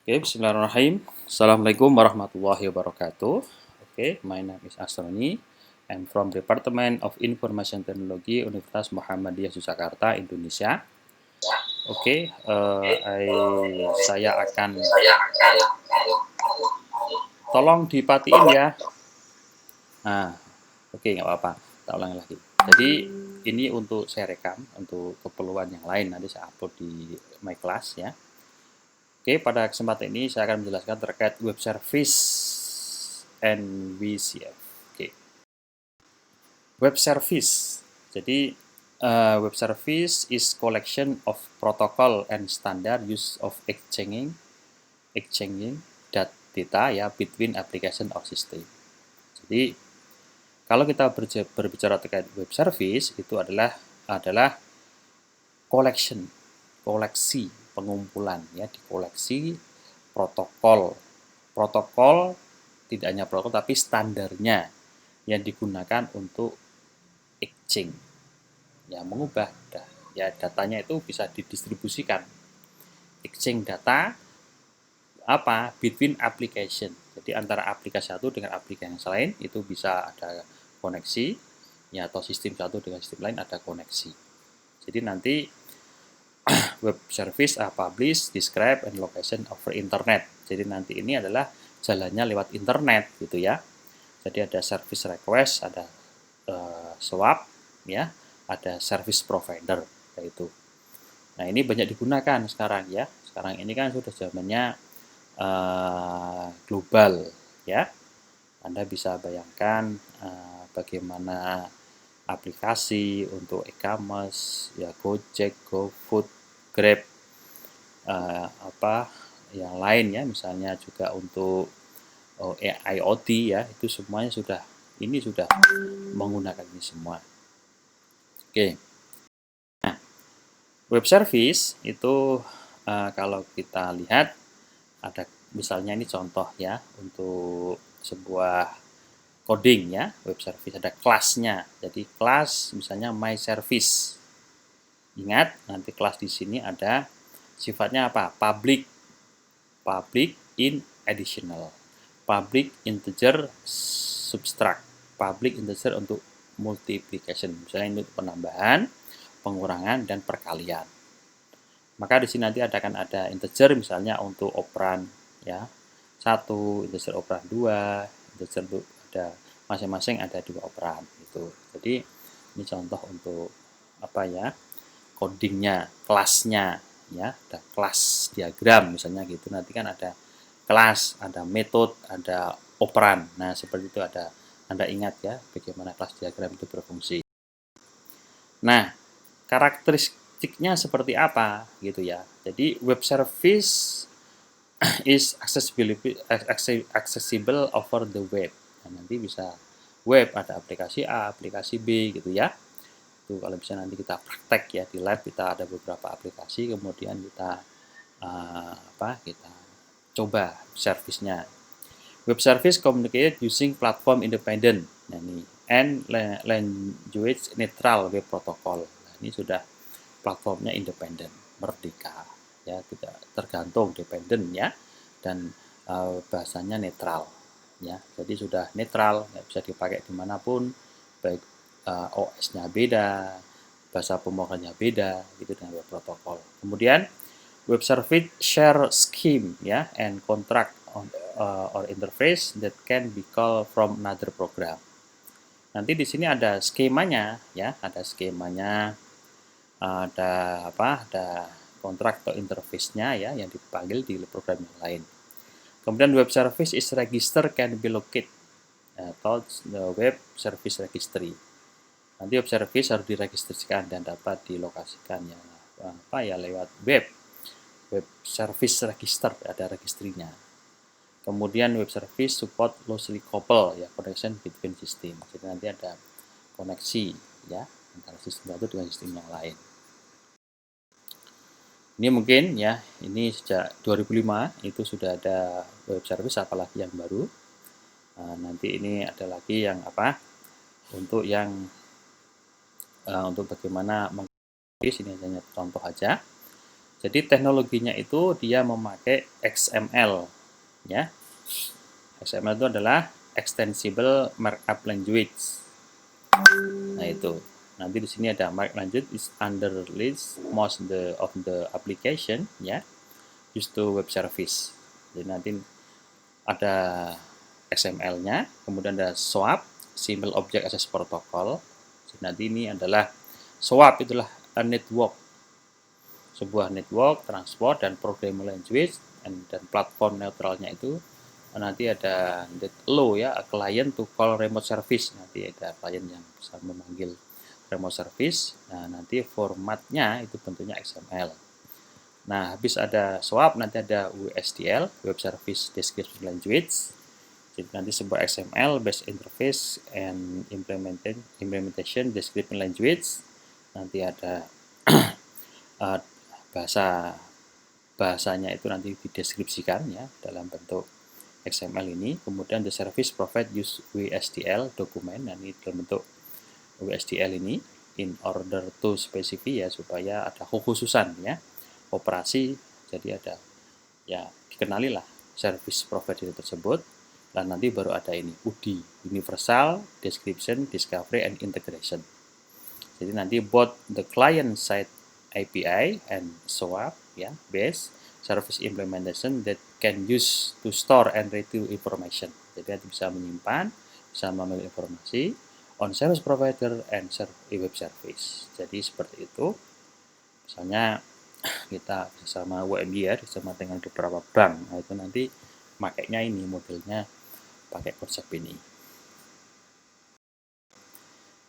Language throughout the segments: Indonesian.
Oke, bismillahirrahmanirrahim. Assalamualaikum warahmatullahi wabarakatuh. Oke, my name is Asroni. I'm from Department of Information Technology, Universitas Muhammadiyah Yogyakarta, Indonesia. Oke, saya akan tolong dipatiin ya. Nah, oke, nggak apa-apa. Kita ulangi lagi. Jadi ini untuk saya rekam untuk keperluan yang lain, nanti saya upload di my class ya. Oke, pada kesempatan ini saya akan menjelaskan terkait web service and WCF. Oke. Web service. Jadi web service is collection of protocol and standard use of exchanging data ya between application or system. Jadi kalau kita berbicara terkait web service itu adalah koleksi pengumpulan ya, dikoleksi protokol tidak hanya protokol tapi standarnya yang digunakan untuk exchange ya, mengubah ya, datanya itu bisa didistribusikan, exchange data between application, jadi antara aplikasi satu dengan aplikasi yang lain itu bisa ada koneksi ya, atau sistem satu dengan sistem lain ada koneksi. Jadi nanti web service are published, describe, and location over internet. Jadi nanti ini adalah jalannya lewat internet gitu ya. Jadi ada service request, ada swap ya, ada service provider kayak itu. Nah, ini banyak digunakan sekarang ya. Sekarang ini kan sudah zamannya global ya. Anda bisa bayangkan bagaimana aplikasi untuk e-commerce ya, Gojek, GoFood, Grab, yang lain ya, misalnya juga untuk IoT ya, itu semuanya sudah menggunakan ini semua. Oke. Nah, web service itu kalau kita lihat ada misalnya ini contoh ya untuk sebuah coding ya, web service ada kelasnya. Jadi kelas misalnya my service. Ingat, nanti kelas di sini ada sifatnya apa? Public in additional, public integer subtract, public integer untuk multiplication, misalnya ini untuk penambahan, pengurangan, dan perkalian. Maka di sini nanti akan ada integer misalnya untuk operan ya 1, integer operan 2, integer ada masing-masing ada 2 operan itu. Jadi ini contoh untuk apa ya, codingnya, kelasnya ya, ada kelas diagram misalnya gitu. Nanti kan ada kelas, ada metode, ada operan. Nah, seperti itu ada. Anda ingat ya bagaimana kelas diagram itu berfungsi. Nah, karakteristiknya seperti apa gitu ya. Jadi web service is accessible over the web. Nah, nanti bisa web, ada aplikasi A, aplikasi B gitu ya. Itu kalau bisa nanti kita praktek ya di lab, kita ada beberapa aplikasi, kemudian kita kita coba servisnya. Web service communicate using platform independent. Nah, ini and language neutral web protocol. Nah, ini sudah platformnya independen, merdeka ya, tidak tergantung, dependen ya, dan bahasanya netral ya. Jadi sudah netral ya, bisa dipakai dimanapun, baik OS-nya beda, bahasa pemrogramannya beda gitu dengan web protokol. Kemudian web service share scheme ya and contract or interface that can be called from another program. Nanti di sini ada skemanya ya, ada skemanya, ada ada kontrak atau interface-nya ya yang dipanggil di program yang lain. Kemudian web service is register can be located atau the web service registry. Nanti web service harus diregistrasikan dan dapat dilokasikan ya lewat web service register, ada registrinya. Kemudian web service support loosely coupled ya, connection between system. Jadi nanti ada koneksi ya antara sistem satu dengan sistem yang lain. Ini mungkin ya, ini sejak 2005 itu sudah ada web service, apalagi yang baru. Nanti ini ada lagi yang untuk yang untuk bagaimana ini hanya contoh aja. Jadi teknologinya itu dia memakai XML, ya. XML itu adalah Extensible Markup Language. Nah itu. Nanti di sini ada markup language is under list most of the application, ya, used to web service. Jadi nanti ada XML-nya, kemudian ada SOAP, Simple Object Access Protocol. Jadi nanti ini adalah SOAP itulah a network, sebuah network, transport, dan programming language, dan platform neutralnya itu nanti ada that allow ya a client to call remote service. Nanti ada klien yang bisa memanggil remote service. Nah, nanti formatnya itu tentunya XML. Nah, habis ada SOAP, nanti ada WSDL, Web Service Description Language. Jadi nanti sebuah XML based interface and implementation description language. Nanti ada bahasanya itu nanti dideskripsikan ya dalam bentuk XML ini. Kemudian the service provide use WSDL dokumen, dan ini dalam bentuk WSDL ini in order to specify ya, supaya ada kekhususan ya operasi. Jadi ada ya dikenalilah service provider tersebut. Dan nanti baru ada ini UDI, Universal Description, Discovery, and Integration. Jadi nanti both the client side API and SOAP ya based service implementation that can use to store and retrieve information. Jadi nanti bisa menyimpan, bisa mengambil informasi on service provider and web service. Jadi seperti itu. Misalnya kita bersama UMY ya, bersama dengan beberapa bank. Nah, itu nanti makainya ini modelnya pakai konsep ini.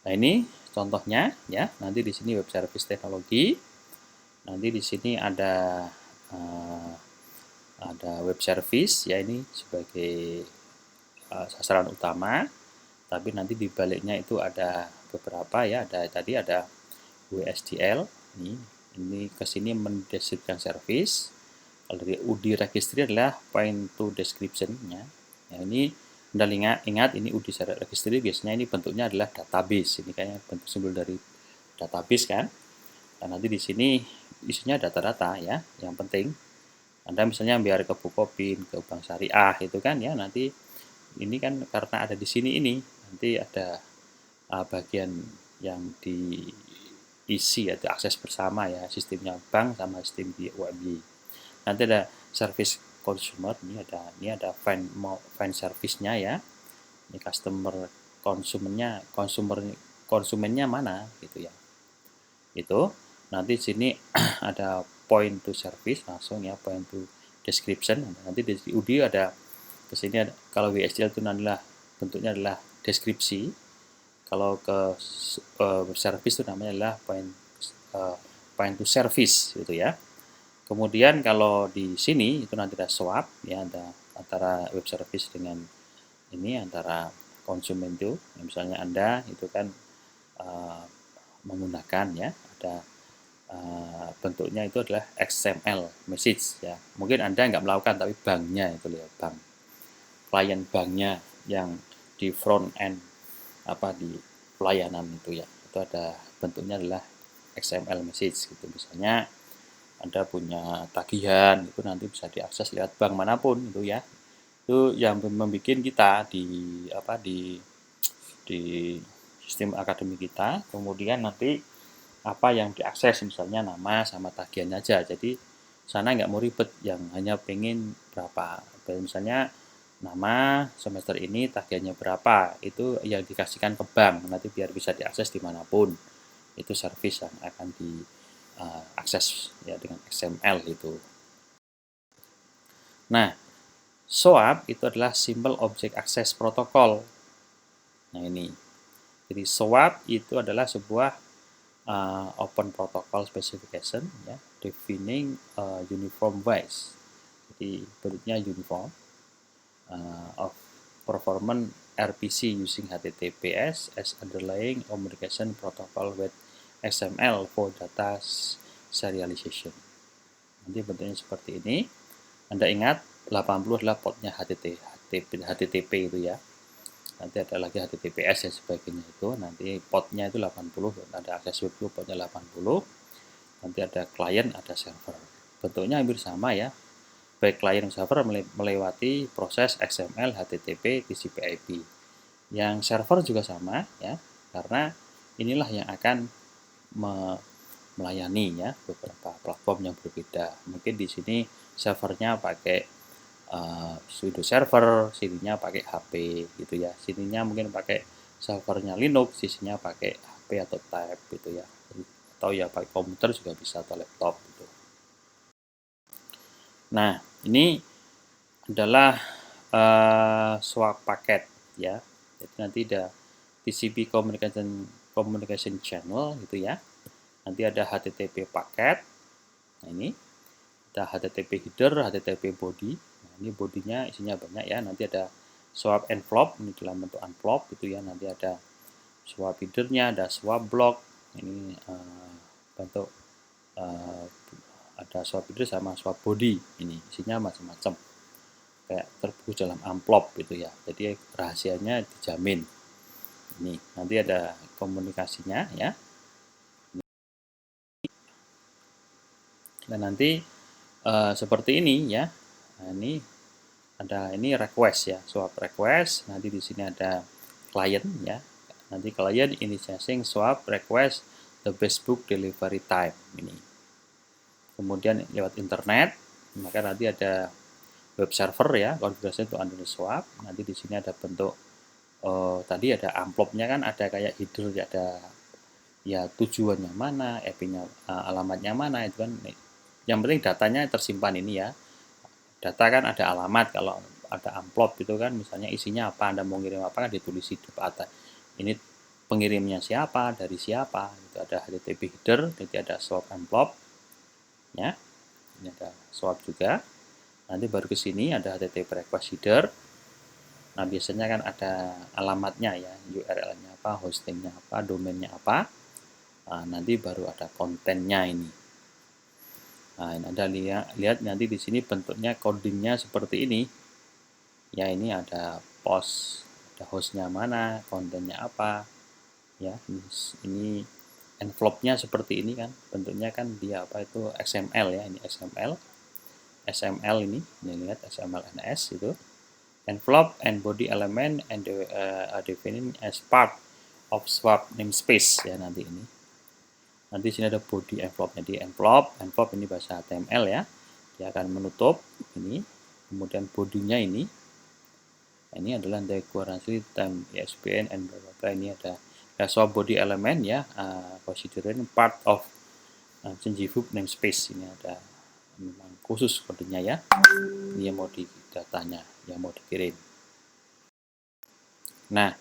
Nah, ini contohnya ya. Nanti di sini web service teknologi. Nanti di sini ada web service ya, ini sebagai sasaran utama. Tapi nanti di baliknya itu ada beberapa ya. Tadi ada WSDL. Ini ke sini mendeskripsikan service. Kalau dari UDI registry adalah point to description-nya. Ya, ini Anda ingat ini UDI registry biasanya ini bentuknya adalah database. Ini kayaknya bentuk simbol dari database kan. Dan nanti di sini isinya data-data ya, yang penting. Anda misalnya biar ke Bukopin, ke Bank Syariah itu kan ya, nanti ini kan karena ada di sini ini, nanti ada bagian yang diisi atau akses bersama ya, sistemnya bank sama sistem di UMY. Nanti ada service consumer, ini ada find service-nya ya. Ini customer konsumennya mana gitu ya. Itu nanti di sini ada point to service langsung ya, point to description. Nanti di UDI ada ke sini ada, kalau WSDL itu adalah bentuknya adalah deskripsi. Kalau ke service itu namanya adalah point to service gitu ya. Kemudian kalau di sini itu nanti ada swap ya, ada antara web service dengan ini, antara konsumen itu. Misalnya Anda itu kan menggunakan ya, ada bentuknya itu adalah XML message ya. Mungkin Anda nggak melakukan, tapi banknya itu ya, bank, klien banknya yang di front end di pelayanan itu ya, itu ada bentuknya adalah XML message gitu. Misalnya Anda punya tagihan, itu nanti bisa diakses lewat bank manapun itu ya. Itu yang membuat kita di sistem akademik kita. Kemudian nanti apa yang diakses, misalnya nama sama tagihan aja. Jadi sana nggak mau ribet, yang hanya pengen berapa. Misalnya nama semester ini tagihannya berapa, itu yang dikasihkan ke bank, nanti biar bisa diakses dimanapun. Itu service yang akan diakses ya dengan XML itu. Nah, SOAP itu adalah Simple Object Access Protocol. Nah ini, jadi SOAP itu adalah sebuah open protocol specification ya, defining uniform ways. Jadi bentuknya uniform of performance RPC using HTTPS as underlying communication protocol with XML for data serialization. Nanti bentuknya seperti ini. Anda ingat 80 adalah portnya HTTP itu ya. Nanti ada lagi HTTPS dan sebagainya itu. Nanti portnya itu 80, ada akses web portnya 80. Nanti ada client, ada server. bentuknya hampir sama ya, baik client server melewati proses XML, HTTP, TCP/IP. Yang server juga sama ya, karena inilah yang akan melayani ya beberapa platform yang berbeda. Mungkin di sini servernya pakai sudo server, sininya pakai HP gitu ya. Sininya mungkin pakai servernya Linux, sisinya pakai HP atau tab gitu ya. Atau ya pakai komputer juga bisa atau laptop gitu. Nah, ini adalah swap paket ya. Jadi nanti ada TCP communication channel gitu ya. Nanti ada HTTP paket. Nah, ini ada HTTP header, HTTP body. Nah, ini bodinya isinya banyak ya. Nanti ada swap envelope, ini dalam bentuk envelope gitu ya. Nanti ada swap headernya, ada swap block. Ini bentuk ada swap header sama swap body. Ini isinya macam-macam. Kayak terbungkus dalam amplop gitu ya. Jadi rahasianya dijamin. Ini nanti ada komunikasinya ya. Dan nanti seperti ini ya. Nah, ini request ya, swap request. Nanti di sini ada client ya. Nanti client initiating swap request the best book delivery time ini. Kemudian lewat internet, maka nanti ada web server ya, konfigurasi untuk Android swap. Nanti di sini ada bentuk tadi ada amplopnya kan, ada kayak header, ada ya tujuannya mana, IP-nya alamatnya mana itu kan. Yang penting datanya tersimpan ini ya. Data kan ada alamat, kalau ada amplop itu kan misalnya isinya apa, Anda mau ngirim apa kan ditulis di atas. Ini pengirimnya siapa, dari siapa. Itu ada HTTP header, nanti ada swap amplop ya. Ini ada swap juga. Nanti baru ke sini ada HTTP request header. Nah, biasanya kan ada alamatnya ya, URL-nya apa, hostingnya apa, domainnya apa. Nah, nanti baru ada kontennya ini. Nah, ini Anda lihat nanti di sini bentuknya codingnya seperti ini. Ya, ini ada post, ada hostnya mana, kontennya apa. Ya, ini envelope-nya seperti ini kan. Bentuknya kan dia apa itu XML ya, ini XML. XML ini lihat XML NS itu. Envelope and body element and defined as part of swap namespace ya nanti ini. Nanti sini ada body envelope. Jadi envelope ini bahasa HTML ya. Dia akan menutup ini. Kemudian bodinya ini. Ini adalah dekorasi time ISBN and berapa ini ada swap body element ya. Considering part of Senjifub namespace ini ada memang khusus kodenya ya. Ini yang mau di datanya, yang mau dikirim. Nah,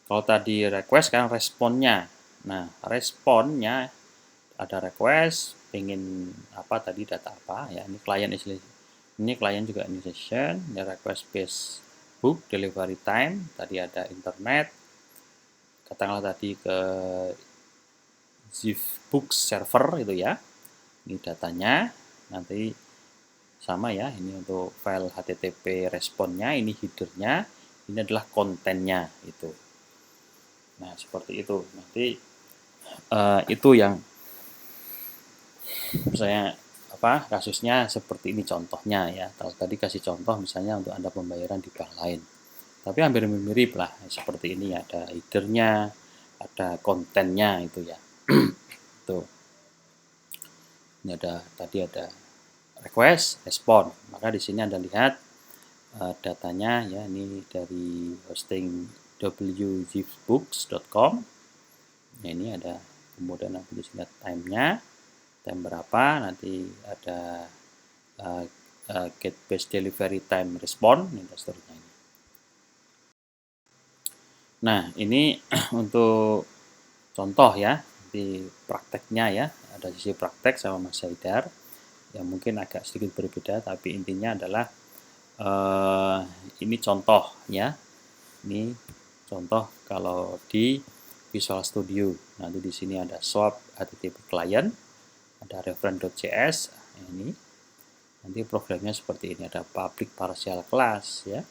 kalau tadi request kan responnya. Nah, responnya ada request, pengen apa tadi, data apa ya. Ini client ini client juga initiation, ya request based book delivery time, tadi ada internet. Katakanlah tadi ke Zipbook server itu ya. Ini datanya, nanti sama ya, ini untuk file HTTP responnya, ini headernya, ini adalah kontennya itu. Nah, seperti itu. Nanti itu yang misalnya apa kasusnya seperti ini contohnya ya. Kalau tadi kasih contoh misalnya untuk Anda pembayaran di bank lain. Tapi hampir mirip lah seperti ini, ada headernya, ada kontennya itu ya. Tuh. Ini tadi ada request, respon. Maka di sini Anda lihat datanya ya, ini dari hosting wzipbooks.com. Nah, ini ada kemudian nanti di sini time-nya, time berapa, nanti ada get best delivery time respon, ini dan seterusnya. Nah, ini untuk contoh ya, di prakteknya ya, ada sisi praktek sama Mas Haidar yang mungkin agak sedikit berbeda, tapi intinya adalah ini contoh ya. Ini contoh kalau di Visual Studio. Nanti di sini ada swap HTTP client, ada reference.js ini. Nanti programnya seperti ini, ada public partial class ya.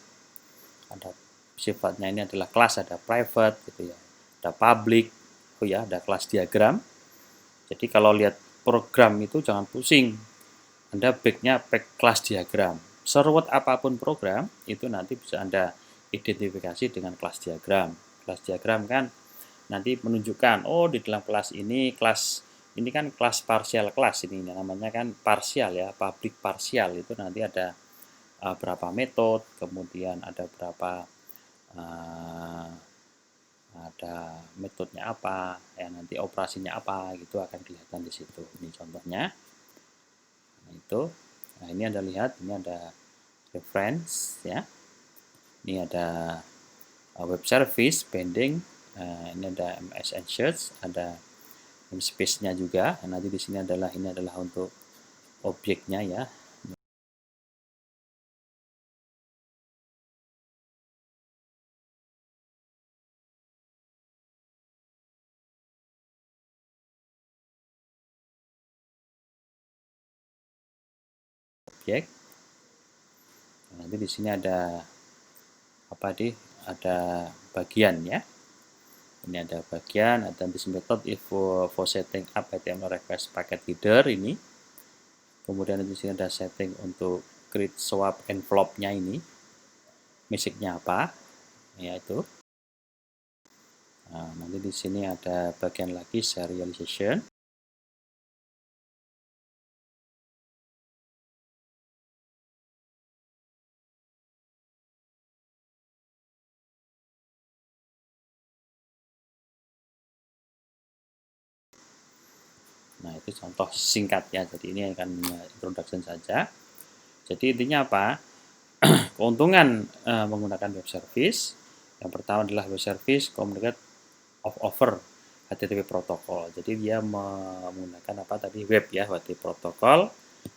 Ada sifatnya ini adalah kelas, ada private gitu ya. Ada public, oh ya, ada kelas diagram. Jadi kalau lihat program itu jangan pusing. Anda backnya back class diagram. Seruat apapun program, itu nanti bisa Anda identifikasi dengan kelas diagram. Kelas diagram kan nanti menunjukkan, oh di dalam kelas ini kan kelas partial kelas ini namanya kan partial ya, public partial itu nanti ada berapa metode, kemudian ada berapa ada metodenya apa, ya nanti operasinya apa gitu akan kelihatan di situ. Ini contohnya. Nah, itu. Nah, ini Anda lihat, ini ada reference ya. Ini ada web service, pending, ini ada MS and search, ada namespace-nya juga. Nanti di sini ini adalah untuk objeknya ya. Objek. Nanti di sini ada apa ada bagian ya. Ini ada bagian, ada this method if for setting up HTML request packet header ini. Kemudian di sini ada setting untuk create swap envelope-nya ini. Message-nya apa? Yaitu. Nah, nanti di sini ada bagian lagi serialization. Nah, itu contoh singkat ya. Jadi ini akan introduction saja. Jadi intinya apa? Keuntungan menggunakan web service. Yang pertama adalah web service communicate over HTTP protocol. Jadi dia menggunakan apa tadi web ya, HTTP protocol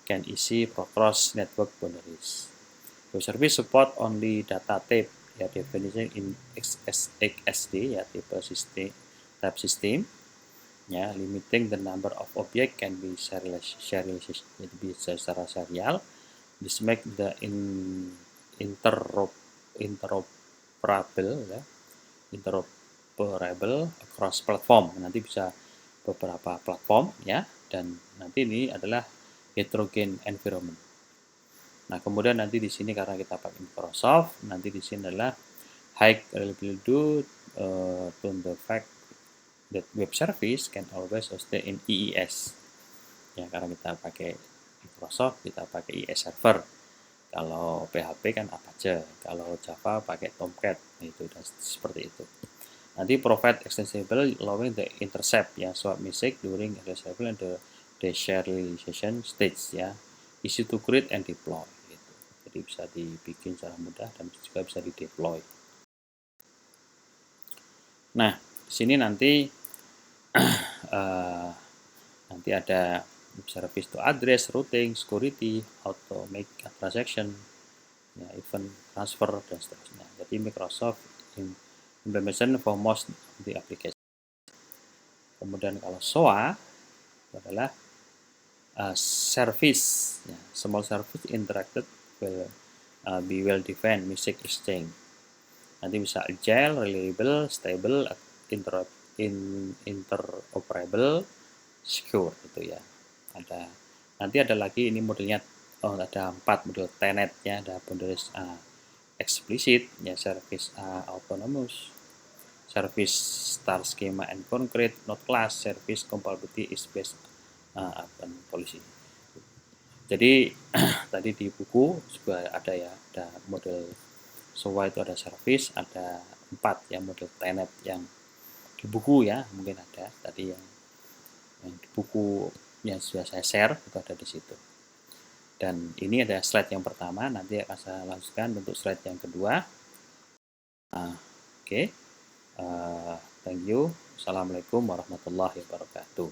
can easy cross network boundaries. Web service support only data type ya, definition in XSD ya, type system ya, limiting the number of object can be serialization, jadi bisa secara serial. This make the interoperable ya, interoperable across platform. Nanti bisa beberapa platform ya, dan nanti ini adalah heterogeneous environment. Nah, kemudian nanti di sini karena kita pakai Microsoft, nanti di sini adalah high reliability due to the fact that web service can always stay in IIS. Ya, karena kita pakai Microsoft, kita pakai IIS server. Kalau PHP kan Apache, kalau Java pakai Tomcat, itu dan seperti itu. Nanti provide extensible allowing the intercept ya, swap message during extensible and the deserialization stage ya, easy to create and deploy gitu. Jadi bisa dibikin secara mudah dan juga bisa di deploy. Nah, sini nanti nanti ada service to address, routing, security, auto make a transaction, ya, event transfer dan seterusnya. Jadi Microsoft implementation for most the application. Kemudian kalau SOA itu adalah service, ya, small service interacted will be well defined message exchange. Nanti bisa agile, reliable, stable, interoperable, secure gitu ya. Nanti ada lagi ini modelnya, ada 4 model tenet ya, ada boundaries explicit ya, service autonomous, service star schema and concrete, not class, service compatibility is based upon policy. Jadi tadi di buku juga ada ya, ada model SOA itu ada service, ada 4 ya model tenet yang di buku ya, mungkin ada tadi yang di buku yang sudah saya share itu ada di situ. Dan ini ada slide yang pertama, nanti akan saya lanjutkan untuk slide yang kedua. Oke. Thank you. Assalamualaikum warahmatullahi wabarakatuh.